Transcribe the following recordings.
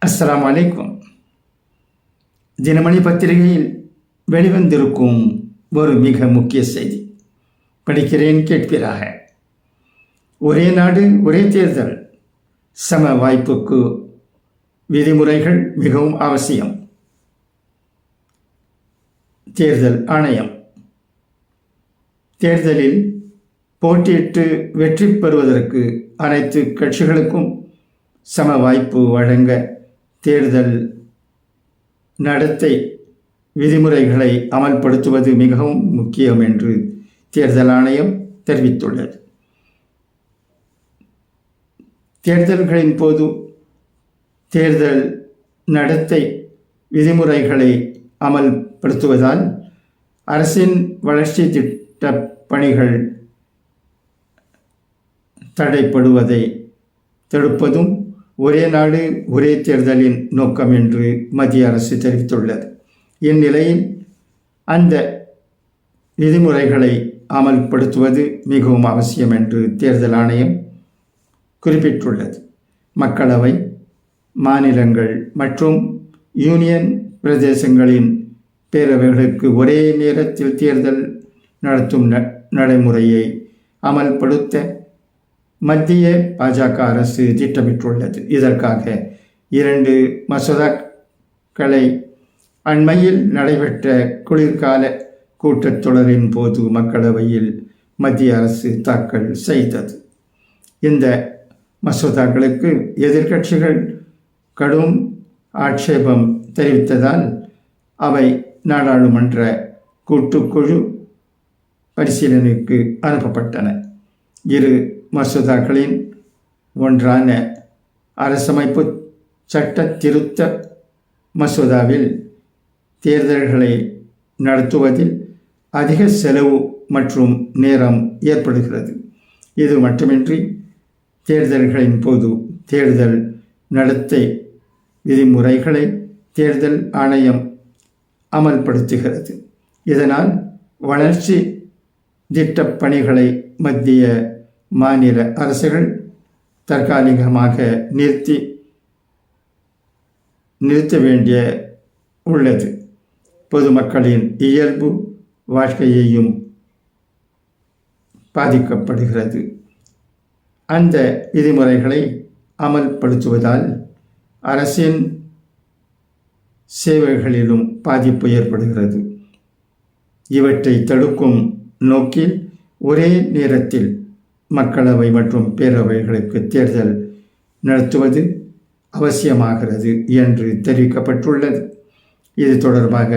அஸ்ஸலாமு அலைக்கும். தினமணி பத்திரிகையில் வெளிவந்திருக்கும் ஒரு மிக முக்கிய செய்தி படிக்கிறேன், கேட்பீராக. ஒரே நாடு ஒரே தேர்தல், சம வாய்ப்புக்கு விதிமுறைகள் மிகவும் அவசியம். தேர்தல் ஆணையம் தேர்தலில் போட்டியிட்டு வெற்றி பெறுவதற்கு அனைத்து கட்சிகளுக்கும் சம வாய்ப்பு வழங்க தேர்தல் நடத்தை விதிமுறைகளை அமல்படுத்துவது மிகவும் முக்கியம் என்று தேர்தல் ஆணையம் தெரிவித்துள்ளது. தேர்தல்களின் போது தேர்தல் நடத்தை விதிமுறைகளை அமல்படுத்துவதால் அரசின் வளர்ச்சி திட்ட பணிகள் தடைப்படுவதை தடுப்பதும் ஒரே நாடு ஒரே தேர்தலின் நோக்கம் என்று மத்திய அரசு தெரிவித்துள்ளது. இந்நிலையில் அந்த விதிமுறைகளை அமல்படுத்துவது மிகவும் அவசியம் என்று தேர்தல் ஆணையம் குறிப்பிட்டுள்ளது. மக்களவை, மாநிலங்கள் மற்றும் யூனியன் பிரதேசங்களின் பேரவைகளுக்கு ஒரே நேரத்தில் தேர்தல் நடத்தும் நடைமுறையை அமல்படுத்த மத்திய பாஜக அரசு திட்டமிட்டுள்ளது. இதற்காக 2 மசோதாக்களை அண்மையில் நடைபெற்ற குளிர்கால கூட்டத்தொடரின் போது மக்களவையில் மத்திய அரசு தாக்கல் செய்தது. இந்த மசோதாக்களுக்கு எதிர்க்கட்சிகள் கடும் ஆட்சேபம் தெரிவித்ததால் அவை நாடாளுமன்ற கூட்டுக்குழு பரிசீலனைக்கு அனுப்பப்பட்டன. 2 மசோதாக்களின் ஒன்றான அரசமைப்பு சட்ட திருத்த மசோதாவில் தேர்தல்களை நடத்துவதில் அதிக செலவு மற்றும் நேரம் ஏற்படுகிறது. இது மட்டுமின்றி தேர்தல்களின் போது தேர்தல் நடத்தை விதிமுறைகளை தேர்தல் ஆணையம் அமல்படுத்துகிறது. இதனால் வளர்ச்சி திட்டப் பணிகளை மத்திய மாநில அரசுகள் தற்காலிகமாக நிறுத்த வேண்டிய உள்ளது. பொதுமக்களின் இயல்பு வாழ்க்கையையும் பாதிக்கப்படுகிறது. அந்த விதிமுறைகளை அமல்படுத்துவதால் அரசின் சேவைகளிலும் பாதிப்பு ஏற்படுகிறது. இவற்றை தடுக்கும் நோக்கில் ஒரே நேரத்தில் மக்களவை மற்றும் பேரவைகளுக்கு தேர்தல் நடத்துவது அவசியமாகிறது என்று தெரிவிக்கப்பட்டுள்ளது. இது தொடர்பாக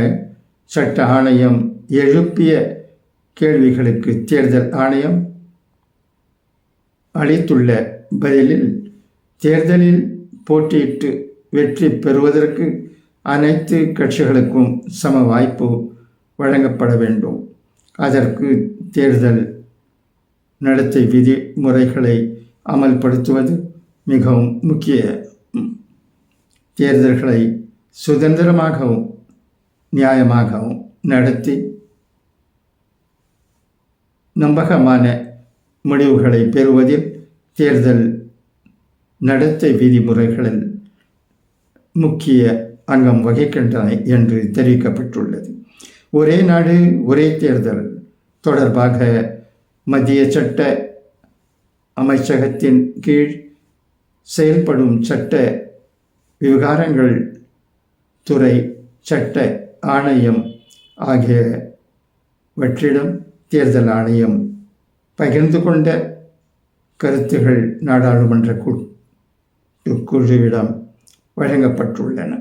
சட்ட ஆணையம் எழுப்பிய கேள்விகளுக்கு தேர்தல் ஆணையம் அளித்துள்ள பதிலில், தேர்தலில் போட்டியிட்டு வெற்றி பெறுவதற்கு அனைத்து கட்சிகளுக்கும் சம வாய்ப்பு வழங்கப்பட வேண்டும். அதற்கு தேர்தல் நடத்தை விதிமுறைகளை அமல்படுத்துவது மிகவும் முக்கியம். தேர்தல்களை சுதந்திரமாகவும் நியாயமாகவும் நடத்தி நம்பகமான முடிவுகளை பெறுவதில் தேர்தல் நடத்தை விதிமுறைகளில் முக்கிய அங்கம் வகிக்கின்றன என்று தெரிவிக்கப்பட்டுள்ளது. ஒரே நாடு ஒரே தேர்தல் தொடர்பாக மத்திய சட்ட அமைச்சகத்தின் கீழ் செயல்படும் சட்ட விவகாரங்கள் துறை சட்ட ஆணையம் ஆகியவற்றிடம் தேர்தல் ஆணையம் பகிர்ந்து கொண்ட கருத்துகள் நாடாளுமன்ற கூட்டுக்குழுவிடம் வழங்கப்பட்டுள்ளன.